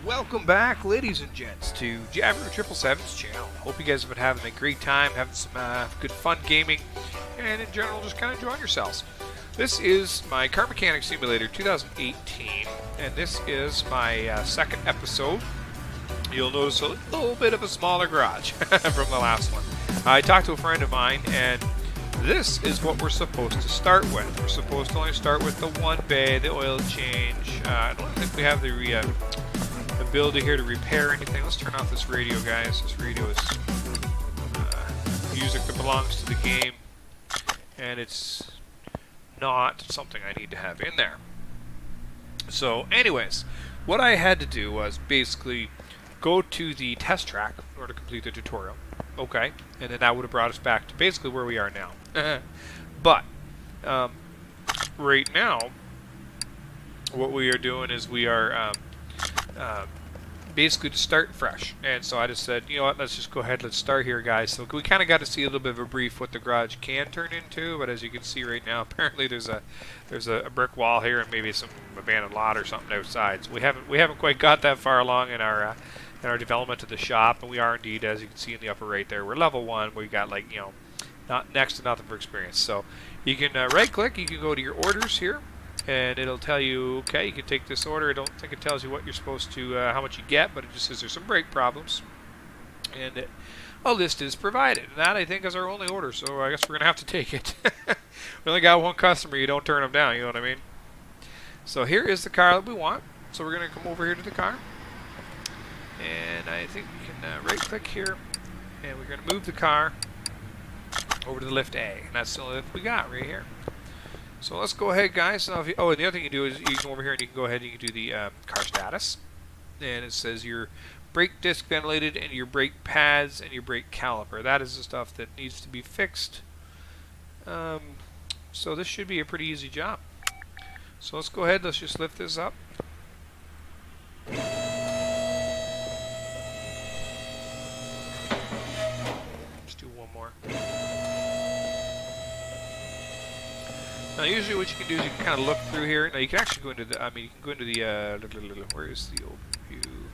Welcome back, ladies and gents, to Jabber 777's channel. Hope you guys have been having a great time, having some good fun gaming, and in general just kind of enjoying yourselves. This is my Car Mechanic Simulator 2018, and this is my second episode. You'll notice a little bit of a smaller garage from the last one. I talked to a friend of mine, and this is what we're supposed to start with. We're supposed to only start with the one bay, the oil change. I don't think we have the ability here to repair anything. Let's turn off this radio, guys. This radio is music that belongs to the game, and it's not something I need to have in there. So anyways, what I had to do was basically go to the test track in order to complete the tutorial. Okay, and then that would have brought us back to basically where we are now. But right now, what we are doing is we are basically to start fresh. And so I just said, you know what, let's just go ahead, let's start here, guys. So we kind of got to see a little bit of a brief what the garage can turn into, but as you can see right now, apparently there's a brick wall here and maybe some abandoned lot or something outside. So we haven't quite got that far along in our development of the shop, and we are indeed, as you can see in the upper right there, we're level 1. We got, like, you know, not next to nothing for experience. So you can right click, you can go to your orders here, and it'll tell you, okay, you can take this order. I don't think it tells you what you're supposed to, how much you get, but it just says there's some brake problems, and a list is provided. And that, I think, is our only order, so I guess we're gonna have to take it. We only got one customer. You don't turn them down. You know what I mean? So here is the car that we want. So we're gonna come over here to the car, and I think we can right click here, and we're gonna move the car over to the lift A, and that's the only lift we got right here. So let's go ahead, guys. Now, and the other thing you do is you can go over here and you can go ahead and you can do the car status. And it says your brake disc ventilated and your brake pads and your brake caliper. That is the stuff that needs to be fixed. So this should be a pretty easy job. So let's go ahead. Let's just lift this up. Let's do one more. Now, usually what you can do is you can kind of look through here. Now, you can actually go into the, you can go into the, where is the overview?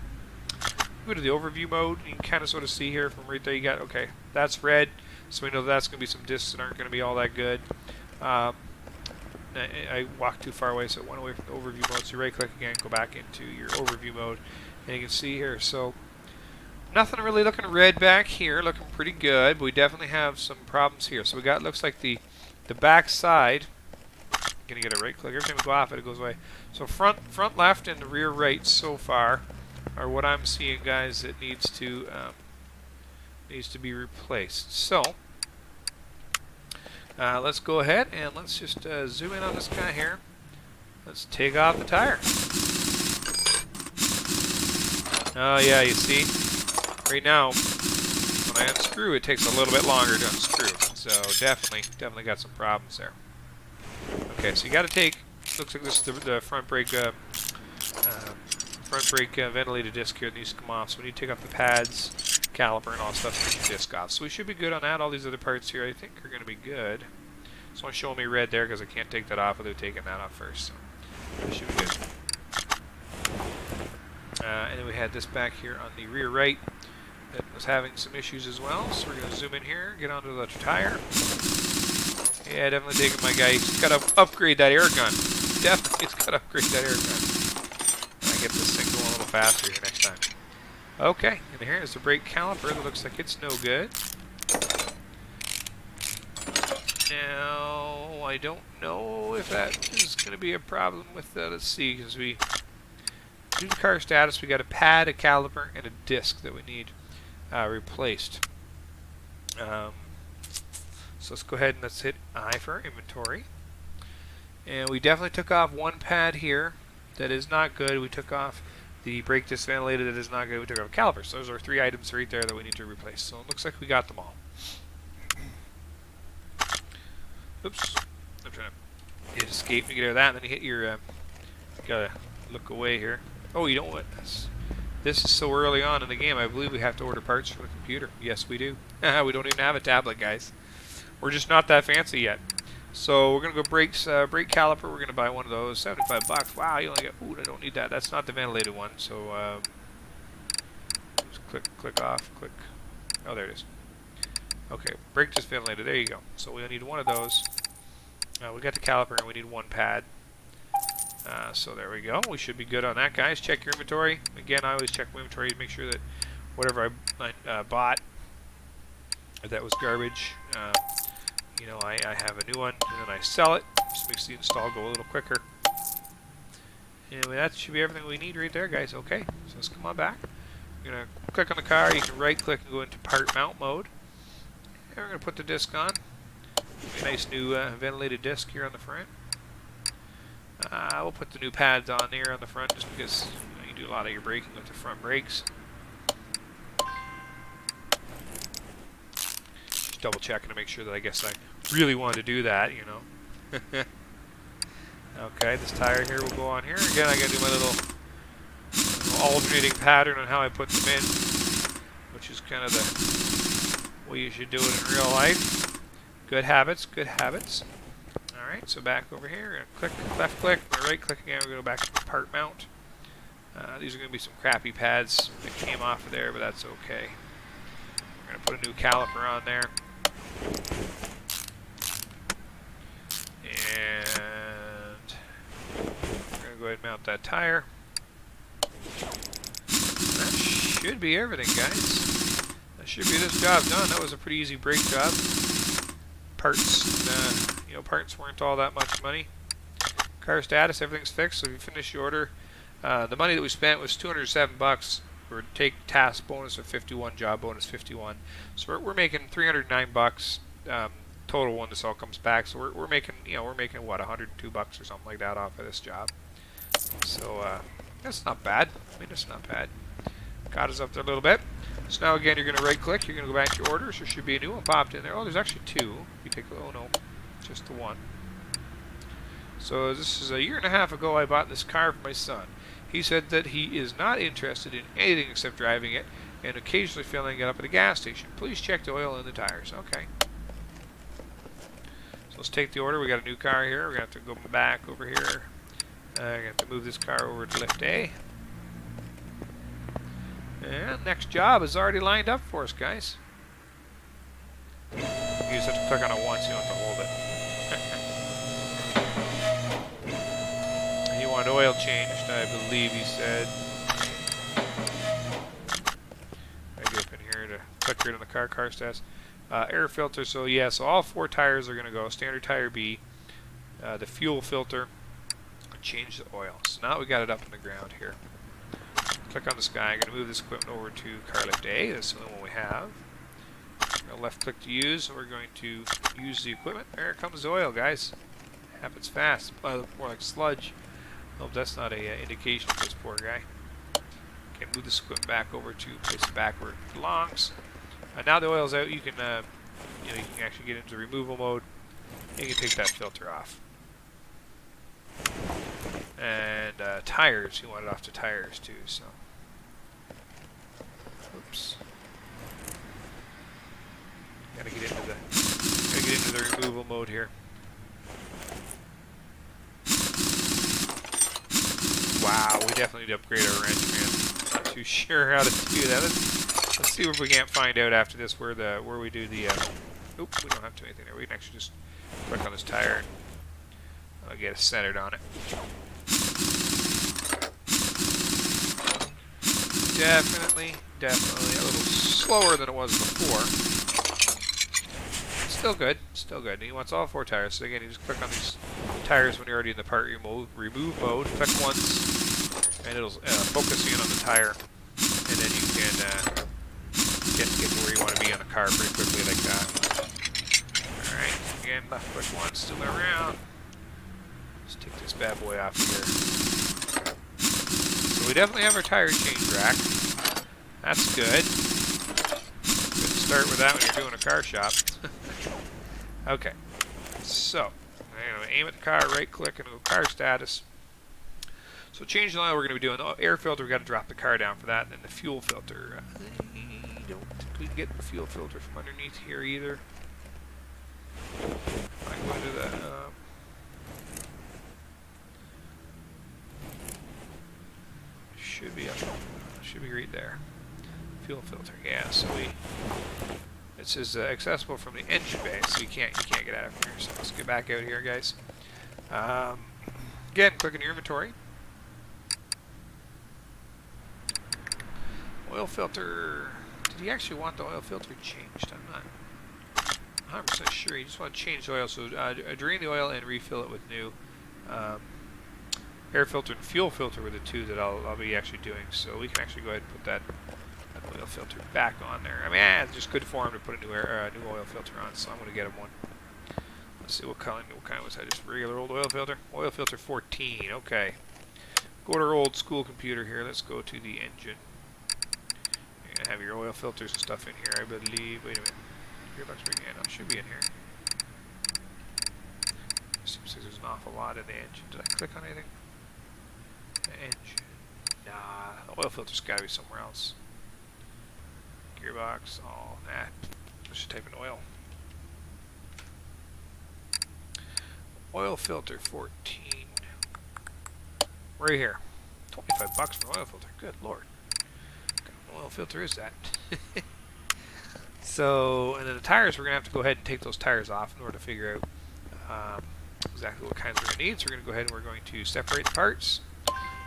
Go to the overview mode, and you can kind of sort of see here from right there, you got, okay, that's red, so we know that's going to be some discs that aren't going to be all that good. I walked too far away, so it went away from the overview mode, so you right-click again, go back into your overview mode, and you can see here, so nothing really looking red back here, looking pretty good, but we definitely have some problems here. So we got, looks like the back side, gonna get a right click. Every time we go off it, it goes away. So front left and the rear right so far are what I'm seeing, guys, that needs to be replaced. So let's go ahead and let's just zoom in on this guy here. Let's take off the tire. Oh yeah, you see, right now when I unscrew, it takes a little bit longer to unscrew. So definitely got some problems there. Okay, so you got to take. Looks like this is the front brake ventilated disc here that needs to come off. So we need to take off the pads, caliper, and all that stuff to get the disc off. So we should be good on that. All these other parts here, I think, are going to be good. It's only showing me red there because I can't take that off without taking that off first. So this should be good. And then we had this back here on the rear right that was having some issues as well. So we're going to zoom in here, get onto the tire. Yeah, definitely digging my guy. He's got to upgrade that air gun. Definitely, he's got to upgrade that air gun. I get this thing going a little faster here next time. Okay, and here is the brake caliper that looks like it's no good. Now, I don't know if that is going to be a problem with that. Let's see, because we do the car status. We got a pad, a caliper, and a disc that we need replaced. So let's go ahead and let's hit I for our inventory. And we definitely took off one pad here that is not good. We took off the brake disc ventilator that is not good. We took off a caliper. So those are 3 items right there that we need to replace. So it looks like we got them all. Oops. I'm trying to hit escape to get out of that. And then you hit your, you gotta look away here. Oh, you don't want this. This is so early on in the game, I believe we have to order parts for the computer. Yes, we do. We don't even have a tablet, guys. We're just not that fancy yet. So we're going to go brake caliper. We're going to buy one of those. 75 bucks. Wow, you only get... Ooh, I don't need that. That's not the ventilated one. So Just click off, click. Oh, there it is. Okay, brake disc ventilator. There you go. So we need one of those. We got the caliper, and we need one pad. So there we go. We should be good on that, guys. Check your inventory. Again, I always check my inventory to make sure that whatever I bought, if that was garbage, you know, I have a new one, and then I sell it. Just makes the install go a little quicker. Anyway, that should be everything we need right there, guys. Okay, so let's come on back. You're going to click on the car. You can right-click and go into part mount mode. And we're going to put the disc on. A nice new ventilated disc here on the front. We'll put the new pads on there on the front just because you do a lot of your braking with the front brakes. Just double checking to make sure that I guess I really want to do that, you know. Okay, this tire here will go on here. Again, I gotta do my little alternating pattern on how I put them in, which is kind of the way you should do it in real life. Good habits, good habits. Alright, so back over here, click, left click, right click again, we're going to go back to the part mount. These are going to be some crappy pads that came off of there, but that's okay. We're going to put a new caliper on there. And we're going to go ahead and mount that tire. That should be everything, guys. That should be this job done. That was a pretty easy brake job. Parts, you know, parts weren't all that much money. Car status, everything's fixed. So if you finish your order, the money that we spent was $207 for take task bonus of 51, job bonus 51. So we're making $309 total when this all comes back. So we're making, you know, we're making what, $102 or something like that off of this job. So that's not bad. I mean, it's not bad. Got us up there a little bit. So now again, you're going to right click, you're going to go back to your orders. There should be a new one popped in there. Oh, there's actually two. You take, oh no, just the one. So this is a year and a half ago I bought this car for my son. He said that he is not interested in anything except driving it and occasionally filling it up at a gas station. Please check the oil and the tires. Okay. So let's take the order. We got a new car here. We're going to have to go back over here. We're going to have to move this car over to lift A. And next job is already lined up for us, guys. You just have to click on it once, you don't have to hold it. You want oil changed, I believe he said. I get up in here to click here on the car stats. Air filter, so yeah, so all four tires are going to go. Standard tire B, the fuel filter, change the oil. So now we got it up in the ground here. Click on the sky. I'm going to move this equipment over to car lift A. That's the only one we have. Left click to use. We're going to use the equipment. There comes the oil, guys. Happens fast. More like sludge. Hope that's not an indication for this poor guy. Okay, move this equipment back over to place it back where it belongs. Now the oil's out. You can, you know, you can actually get into removal mode, and you can take that filter off. And tires, you want it off the tires too, so. Oops. Gotta get into the removal mode here. Wow, we definitely need to upgrade our wrench, man. Not too sure how to do that. Let's see if we can't find out after this where we do the. Oop, we don't have to do anything there. We can actually just click on this tire and get it centered on it. Definitely a little slower than it was before. Still good, still good. And he wants all four tires. So again, you just click on these tires when you're already in the part remove mode. Click once, and it'll focus in on the tire, and then you can get to where you want to be on the car pretty quickly like that. All right, again, left click once to go around. Let's take this bad boy off here. So we definitely have our tire change rack. That's good. Good to start with that when you're doing a car shop. Okay, so I'm going to aim at the car, right click, and go car status. So change the oil we're going to be doing. The air filter, we've got to drop the car down for that, and then the fuel filter. I don't think we can get the fuel filter from underneath here either. I'm going to the... should be up. Should be right there. fuel filter. Yeah, so this is accessible from the engine bay, so you can't get out of here. So let's get back out here, guys. Again, click in your inventory. Oil filter. Did he actually want the oil filter changed? I'm not 100% sure. You just want to change the oil. So drain the oil and refill it with new. Air filter and fuel filter were the two that I'll be actually doing. So we can actually go ahead and put that oil filter back on there. I mean, it's just good form to put a new oil filter on. So I'm going to get him one. Let's see what kind was that? Just regular old oil filter. Oil filter 14. Okay. Go to our old school computer here. Let's go to the engine. You're gonna have your oil filters and stuff in here, I believe. Wait a minute. Gearbox rig. Yeah, no, it should be in here. Seems like there's an awful lot in the engine. Did I click on anything? The engine. Nah, the oil filter's got to be somewhere else. Gearbox. Oh, nah. I should type in oil. Oil filter 14. Right here. 25 bucks for an oil filter. Good lord. What kind of oil filter is that? So, and then the tires, we're going to have to go ahead and take those tires off in order to figure out exactly what kinds we're going to need. So we're going to go ahead and we're going to separate the parts.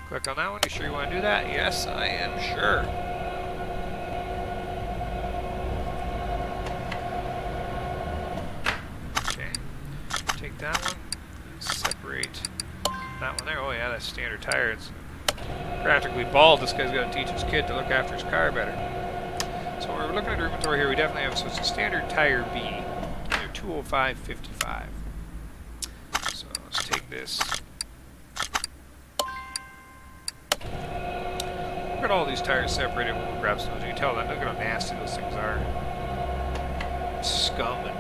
Click on that one. You sure you want to do that? Yes, I am sure. Okay. Take that one. Separate that one there. Oh yeah, that's standard tire. It's practically bald. This guy's got to teach his kid to look after his car better. So we're looking at our inventory here. We definitely have, so it's a standard tire B. They're 205/55. So let's take this. Look at all these tires separated when we grab some. You can tell that. Look at how nasty those things are. Scum and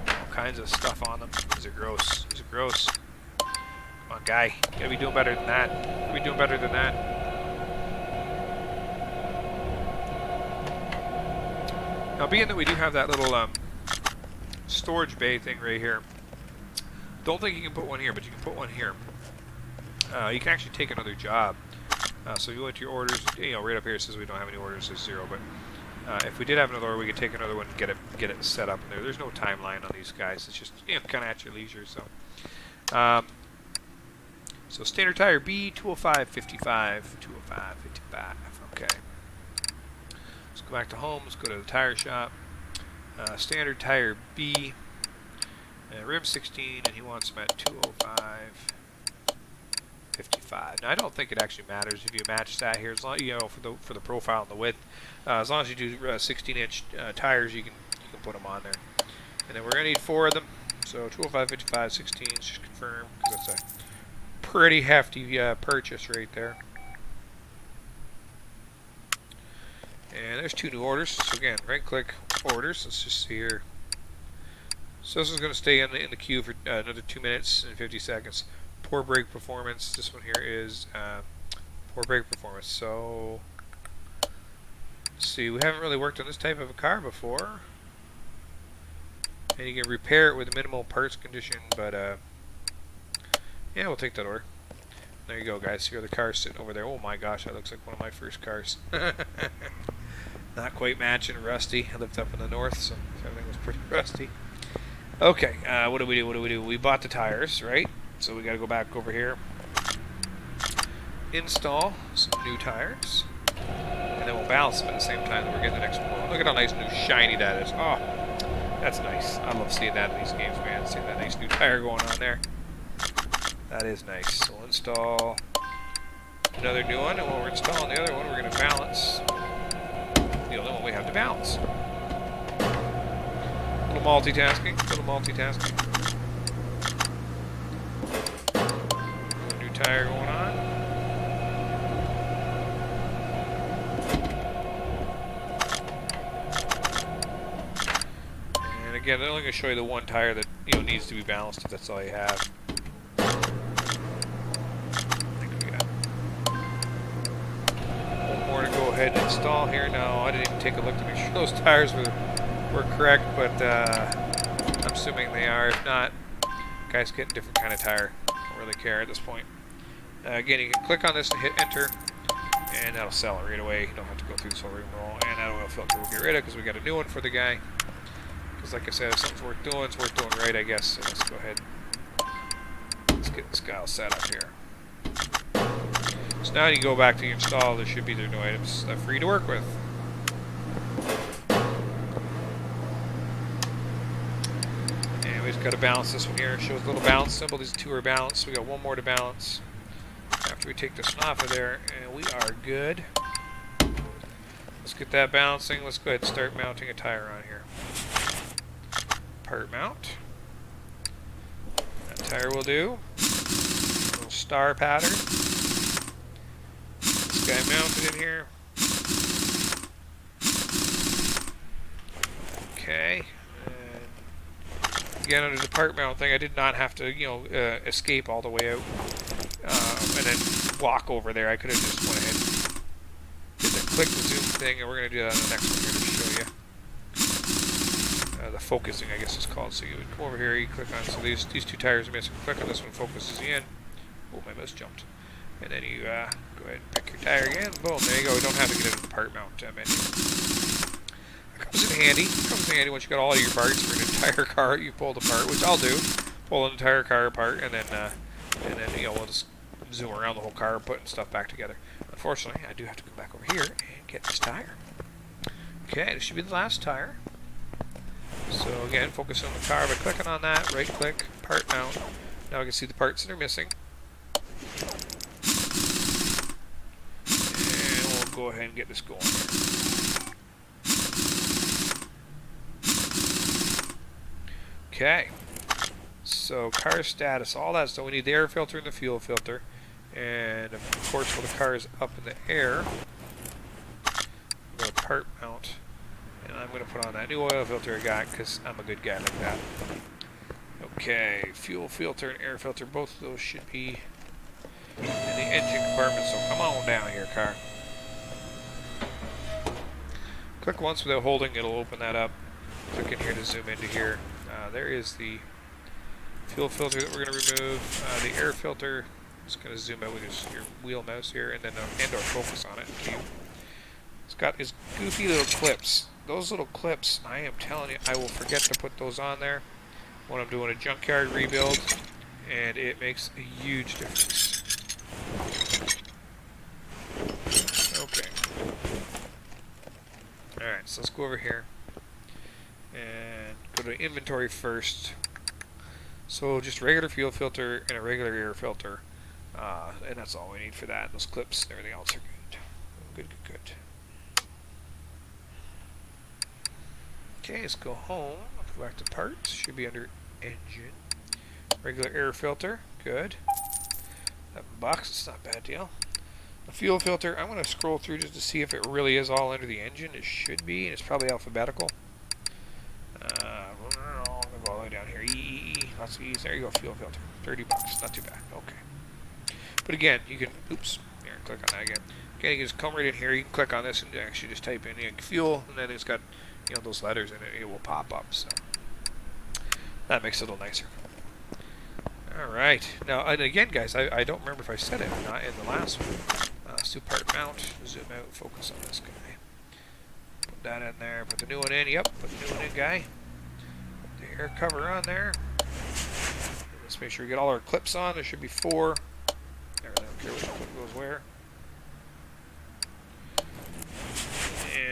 all kinds of stuff on them. These are gross. These are gross. Come on, guy. You gotta be doing better than that. You gotta be doing better than that. Now, being that we do have that little storage bay thing right here, don't think you can put one here, but you can put one here. You can actually take another job. So if you went to your orders, right up here it says we don't have any orders, there's 0. But if we did have another order, we could take another one and get it set up in there. There's no timeline on these guys. It's just kind of at your leisure. So, so standard tire B 205/55, 205/55. Okay. Let's go back to home. Let's go to the tire shop. Standard tire B, rim 16, and he wants them at 205/55. Now I don't think it actually matters if you match that here, as long for the profile and the width. As long as you do 16-inch tires, you can put them on there. And then we're gonna need 4 of them. So 205/55, 16. Just confirm, because that's a pretty hefty purchase right there. And there's 2 new orders. So again, right-click orders. Let's just see here. So this is going to stay in the queue for another 2 minutes and 50 seconds. Poor brake performance. This one here is poor brake performance. So let's see. We haven't really worked on this type of a car before. And you can repair it with minimal parts condition, but yeah, we'll take that order. There you go, guys. Here are the cars sitting over there. Oh my gosh, that looks like one of my first cars. Not quite matching, rusty. I lived up in the north, so everything was pretty rusty. Okay, what do we do? We bought the tires, right? So we got to go back over here. Install some new tires. And then we'll balance them at the same time that we're getting the next one. Look at how nice and shiny that is. Oh, that's nice. I love seeing that in these games, man. Seeing that nice new tire going on there. That is nice. So we'll install another new one, and when we're installing the other one, we're going to balance the other one we have to balance. A little multitasking. New tire going on. And again, I'm only going to show you the one tire that needs to be balanced if that's all you have. Go ahead and install here. No, I didn't even take a look to make sure those tires were correct, but I'm assuming they are. If not, guys, get a different kind of tire. Don't really care at this point. Again, you can click on this and hit enter, And that'll sell it right away. You don't have to go through this whole rigmarole. And that oil filter we'll get rid of because we got a new one for the guy. Because like I said, if something's worth doing, it's worth doing right, I guess. So let's go ahead. Let's get this guy all set up here. So now you go back to install, there should be their new items for you to work with. And we just got to balance this one here. It shows a little balance symbol. These two are balanced. So we got one more to balance. After we take this one off of there, and we are good. Let's get that balancing. Let's go ahead and start mounting a tire on here. Part mount. That tire will do. A little star pattern. This guy mounted in here. Okay. And again, under the part mount thing, I did not have to, escape all the way out and then walk over there. I could have just went ahead and did the click the zoom thing, and we're going to do that on the next one here to show you. The focusing, I guess it's called. So you would come over here, you click on, so these two tires are missing. Click on this one, focuses you in. Oh, my mouse jumped. And then you go ahead and pick your tire again. Boom, there you go. We don't have to get into the part mount menu. It comes in handy. It comes in handy once you got all of your parts for an entire car you pulled apart, which I'll do. Pull an entire car apart, and then we'll just zoom around the whole car, putting stuff back together. Unfortunately, I do have to go back over here and get this tire. Okay, this should be the last tire. So again, focus on the car by clicking on that, right click, part mount. Now we can see the parts that are missing. And we'll go ahead and get this going here. Okay. So car status, all that. So we need the air filter and the fuel filter. And of course, while the car is up in the air, I'm going to part mount. And I'm going to put on that new oil filter I got because I'm a good guy like that. Okay, fuel filter and air filter, both of those should be in the engine compartment, so come on down here, car. Click once without holding, it'll open that up. Click in here to zoom into here. There is the fuel filter that we're going to remove. The air filter, just going to zoom out with your wheel mouse here, and then and/or focus on it. It's got these goofy little clips. Those little clips, I am telling you, I will forget to put those on there when I'm doing a junkyard rebuild, and it makes a huge difference. Okay. Alright, so let's go over here and go to inventory first. So just regular fuel filter and a regular air filter, and that's all we need for that. Those clips and everything else are good. Good, good, good. Okay, let's go home. Go back to parts. Should be under engine. Regular air filter. Good. That box, it's not a bad deal. The fuel filter, I'm going to scroll through just to see if it really is all under the engine. It should be, and it's probably alphabetical. I'm going to go all the way down here. Lots of E's. There you go, fuel filter. $30. Not too bad. Okay. But again, you can, oops, here, click on that again. Again, you can just come right in here. You can click on this and actually just type in fuel, and then it's got those letters in it, it will pop up, so that makes it a little nicer. Alright, now, and again, guys, I don't remember if I said it or not in the last one. Let's do part mount, zoom out, focus on this guy. Put that in there, put the new one in, yep, put the new one in, guy. Put the air cover on there. Let's make sure we get all our clips on, there should be 4. I really don't care which clip goes where.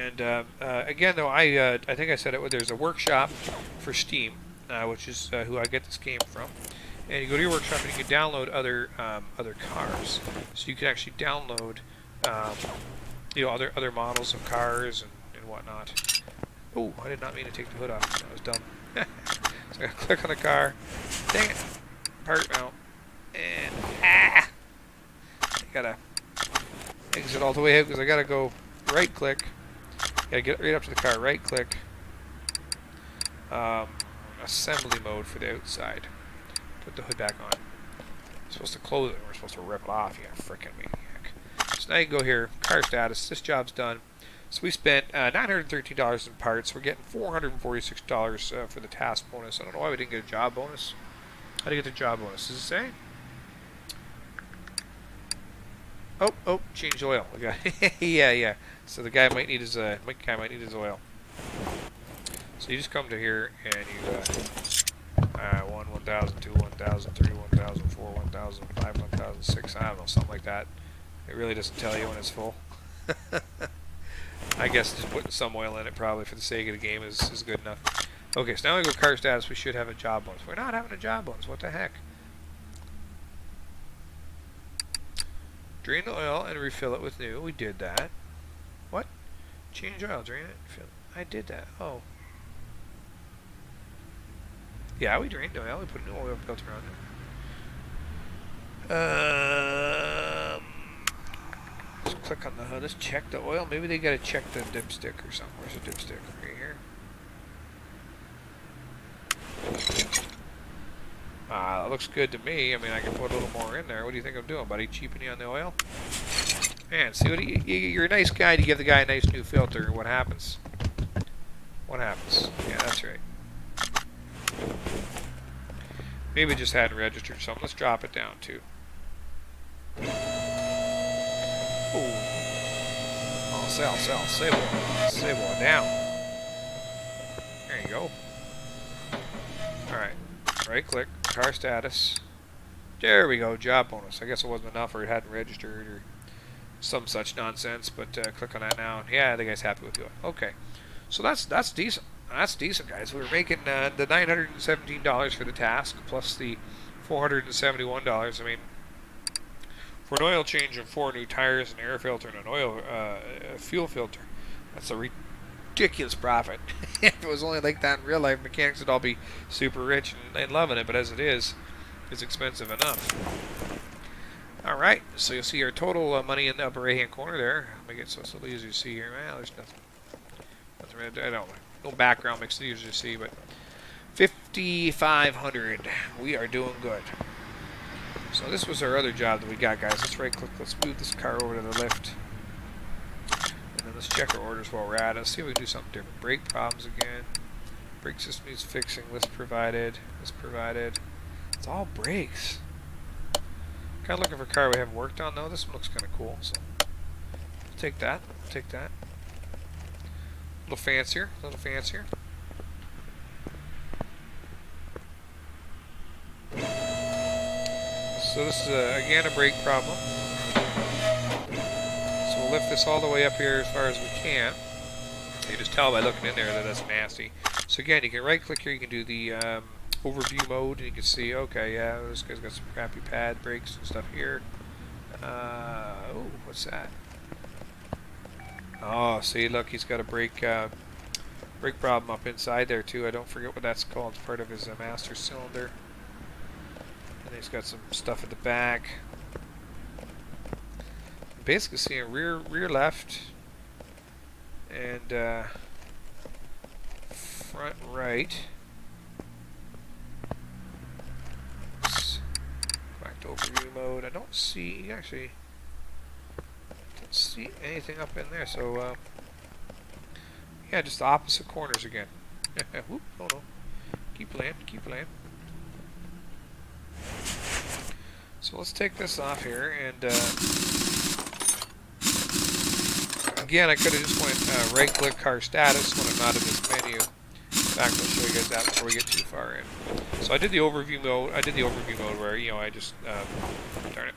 And again, though, I think I said it. There's a workshop for Steam, which is who I get this game from. And you go to your workshop and you can download other cars. So you can actually download other models of cars and whatnot. Oh, I did not mean to take the hood off. That was dumb. So I gotta click on the car. Dang it! Part mount. And I gotta exit all the way out because I gotta go right click. Gotta get right up to the car, right click, assembly mode for the outside. Put the hood back on. I'm supposed to close it, we're supposed to rip it off, you frickin' maniac. So now you can go here, car status, this job's done. So we spent $913 in parts, we're getting $446 for the task bonus. I don't know why we didn't get a job bonus. How do you get the job bonus? Does it say? Oh, change oil. Okay. Yeah. So the guy might need his oil. So you just come to here and you 1, 1,000, 2, 1,000, 3, 1,004, 1,005, 1,006. I don't know, something like that. It really doesn't tell you when it's full. I guess just putting some oil in it probably for the sake of the game is good enough. Okay, so now we go car status. We should have a job bonus. We're not having a job bonus. What the heck? Drain the oil and refill it with new. We did that. What? Change oil, drain it, fill it. I did that. Oh. Yeah, we drained oil. We put a new oil filter on it. Let's click on the hood. Let's check the oil. Maybe they gotta check the dipstick or something. Where's the dipstick? Right here. That looks good to me. I mean, I can put a little more in there. What do you think I'm doing, buddy? Cheapening on the oil? Man, see what you're a nice guy to give the guy a nice new filter. What happens? What happens? Yeah, that's right. Maybe it just hadn't registered something. Let's drop it down too. Oh, sell, sable down. There you go. Alright, right click, car status. There we go, job bonus. I guess it wasn't enough or it hadn't registered or some such nonsense, but click on that now. Yeah, the guy's happy with you. Okay, so that's decent. That's decent, guys. We were making the $917 for the task plus the $471. I mean, for an oil change and 4 new tires, an air filter, and an fuel filter, that's a ridiculous profit. If it was only like that in real life, mechanics would all be super rich and loving it. But as it is, it's expensive enough. All right, so you'll see our total money in the upper right-hand corner there. Make it so it's a little easier to see here. Well, there's nothing really, I don't know. No background makes it easier to see, but 5,500. We are doing good. So this was our other job that we got, guys. Let's right-click. Let's move this car over to the left. And then let's check our orders while we're at it. Let's see if we can do something different. Brake problems again. Brake system needs fixing. List provided. List provided. It's all brakes. Kind of looking for a car we haven't worked on, though. This one looks kind of cool, so we'll take that. We'll take that. A little fancier. A little fancier. So this is, again, a brake problem. So we'll lift this all the way up here as far as we can. You just tell by looking in there that that's nasty. So again, you can right-click here. You can do the overview mode, and you can see, okay, yeah, this guy's got some crappy pad brakes and stuff here. Oh, what's that? Oh, see, look, he's got a brake problem up inside there too. I don't forget what that's called. It's part of his master cylinder. And he's got some stuff at the back. Basically seeing rear left and front right. Let's go back to overview mode. I don't see actually. Don't see anything up in there. So yeah, just the opposite corners again. Whoop! Oh no! Keep playing. Keep playing. So let's take this off here, and again, I could have just went right-click car status when I'm not in this menu. In fact, I'll show you guys that before we get too far in. So I did the overview mode. I did the overview mode where I just darn it.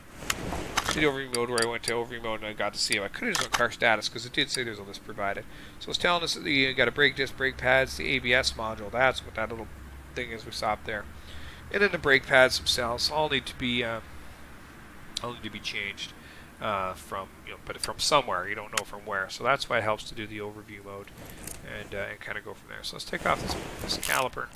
I did the overview mode where I went to overview mode and I got to see it. I could have just went car status because it did say there's a list provided. So it's telling us that you got a brake disc, brake pads, the ABS module. That's what that little thing is we saw up there. And then the brake pads themselves all need to be changed from but from somewhere. You don't know from where. So that's why it helps to do the overview mode and kind of go from there. So let's take off this caliper.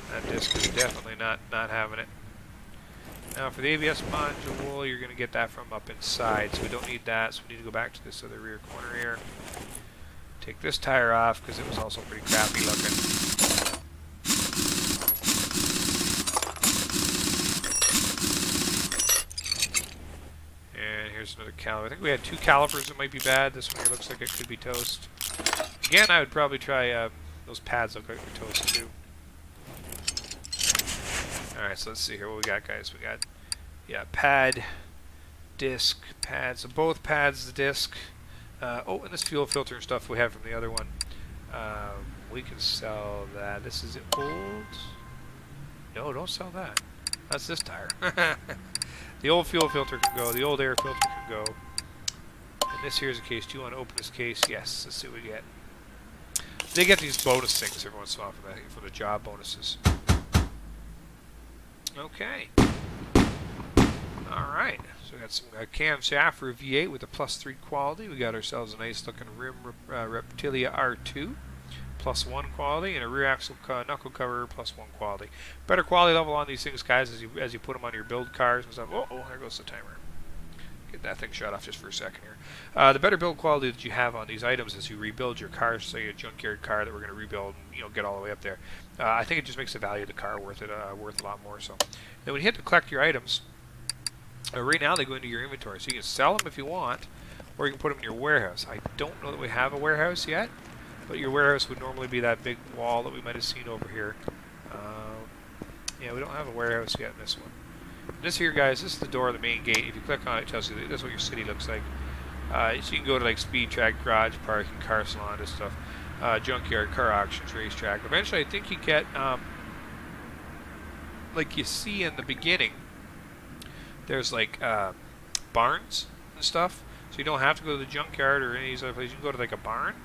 That disc is definitely not having it. Now for the ABS module, you're going to get that from up inside, so we don't need that. So we need to go back to this other rear corner here. Take this tire off because it was also pretty crappy looking. And here's another caliper. I think we had 2 calipers that might be bad. This one here looks like it could be toast. Again, I would probably try those pads look like they're toast too. Alright, so let's see here what we got, guys. We got, yeah, pad, disc, pad. So both pads, the disc. Oh, and this fuel filter and stuff we have from the other one. We can sell that. This is old. No, don't sell that. That's this tire. The old fuel filter can go. The old air filter can go. And this here is a case. Do you want to open this case? Yes. Let's see what we get. They get these bonus things every once in a while for the job bonuses. Okay. Alright. So we got some camshaft for a V8 with a +3 quality. We got ourselves a nice looking rim Reptilia R2. +1 quality, and a rear axle knuckle cover +1 quality. Better quality level on these things, guys, as you put them on your build cars and stuff. Oh, there goes the timer. Get that thing shut off just for a second here. The better build quality that you have on these items as you rebuild your car, say a junkyard car that we're going to rebuild, and, get all the way up there. I think it just makes the value of the car worth a lot more. So, then when you hit to collect your items, right now they go into your inventory, so you can sell them if you want, or you can put them in your warehouse. I don't know that we have a warehouse yet. But your warehouse would normally be that big wall that we might have seen over here. Yeah, we don't have a warehouse yet in this one. And this here, guys, this is the door of the main gate. If you click on it, it tells you that's what your city looks like. So you can go to like speed track, garage, parking, car salon, this stuff, junkyard, car auctions, racetrack. Eventually, I think you get, like you see in the beginning, there's like barns and stuff. So you don't have to go to the junkyard or any of these other places. You can go to like a barn.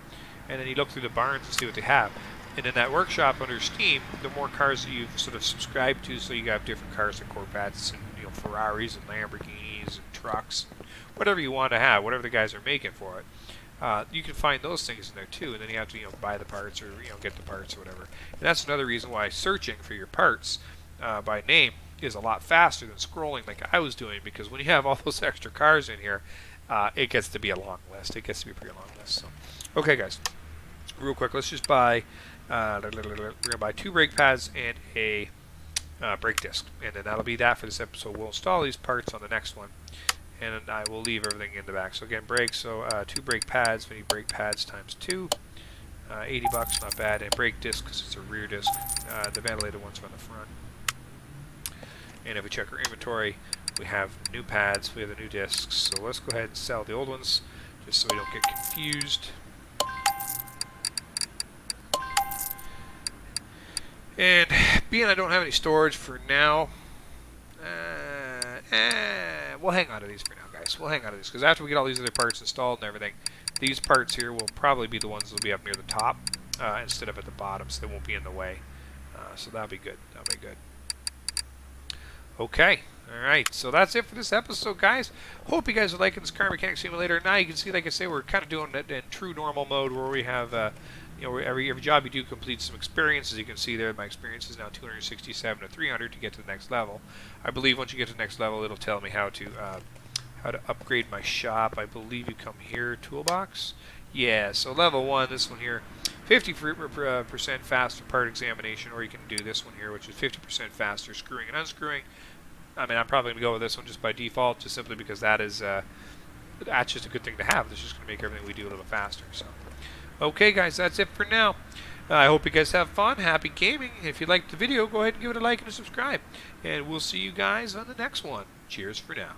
And then you look through the barns and see what they have. And in that workshop under Steam, the more cars that you've sort of subscribed to, so you have different cars like Corvettes and Ferraris and Lamborghinis and trucks, and whatever you want to have, whatever the guys are making for it. You can find those things in there too, and then you have to buy the parts or get the parts or whatever. And that's another reason why searching for your parts by name is a lot faster than scrolling like I was doing, because when you have all those extra cars in here, it gets to be a long list. It gets to be a pretty long list. So, okay, guys. Real quick, let's just buy. We're gonna buy 2 brake pads and a brake disc, and then that'll be that for this episode. We'll install these parts on the next one, and I will leave everything in the back. So again, brakes. So 2 brake pads. We need brake pads times 2. $80, not bad. And brake disc because it's a rear disc. The ventilated ones are on the front. And if we check our inventory, we have new pads. We have the new discs. So let's go ahead and sell the old ones, just so we don't get confused. And being I don't have any storage for now, we'll hang on to these for now, guys. We'll hang on to these, because after we get all these other parts installed and everything, these parts here will probably be the ones that will be up near the top instead of at the bottom, so they won't be in the way. So that'll be good. That'll be good. Okay. Alright, so that's it for this episode, guys. Hope you guys are liking this Car Mechanic Simulator. Now you can see, like I say, we're kind of doing it in true normal mode, where we have every job you do completes some experience. As you can see there, my experience is now 267 to 300 to get to the next level. I believe once you get to the next level, it'll tell me how to upgrade my shop. I believe you come here, toolbox. Yeah, so level 1, this one here, 50% faster part examination, or you can do this one here, which is 50% faster screwing and unscrewing. I mean, I'm probably going to go with this one just by default, just simply because that's just a good thing to have. It's just going to make everything we do a little faster. So, okay, guys, that's it for now. I hope you guys have fun. Happy gaming. If you liked the video, go ahead and give it a like and a subscribe. And we'll see you guys on the next one. Cheers for now.